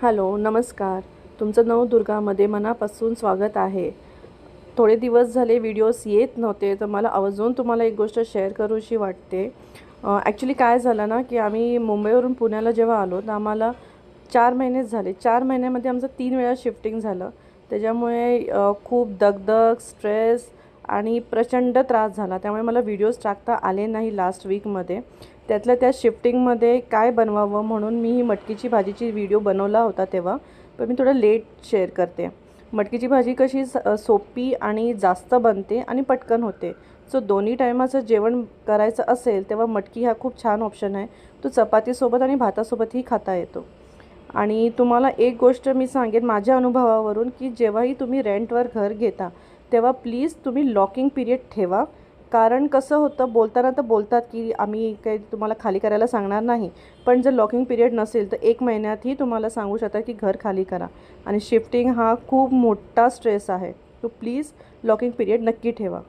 Hello, नमस्कार. तुमचं नवदुर्गामध्ये मनापासून स्वागत आहे. थोडे दिवस झाले व्हिडिओज येत नव्हते, तर मला आवर्जून तुम्हाला एक गोष्ट शेअर करूशी वाटते. ॲक्च्युली काय झालं ना, की आम्ही मुंबईवरून पुण्याला जेव्हा आलो, तर आम्हाला 4 महिनेच झाले. 4 महिन्यामध्ये आमचं 3 वेळा शिफ्टिंग झालं. त्याच्यामुळे खूप दगदग, स्ट्रेस आणि प्रचंड त्रास झाला. त्यामुळे मला व्हिडिओज टाकता आले नाही लास्ट वीकमध्ये. त्यातल्या त्या शिफ्टिंगमध्ये काय बनवावं म्हणून मी ही मटकीची भाजीची व्हिडिओ बनवला होता तेव्हा, पण मी थोडं लेट शेअर करते. मटकीची भाजी कशी सोपी आणि जास्त बनते आणि पटकन होते. सो दोन्ही टायमाचं जेवण करायचं असेल तेव्हा मटकी हा खूप छान ऑप्शन आहे. तो चपातीसोबत आणि भातासोबतही खाता येतो. आणि तुम्हाला एक गोष्ट मी सांगेन माझ्या अनुभवावरून, की जेव्हाही तुम्ही रेंटवर घर घेता तेव्हा प्लीज तुम्ही लॉकिंग पिरियड ठेवा. कारण कसं होतं, बोलताना तर बोलतात की आम्ही काही तुम्हाला खाली करायला सांगणार नाही, पण जर लॉकिंग पिरियड नसेल तर 1 महिन्यातही तुम्हाला सांगू शकतात की घर खाली करा. आणि शिफ्टिंग हा खूप मोठा स्ट्रेस आहे. तो प्लीज लॉकिंग पिरियड नक्की ठेवा.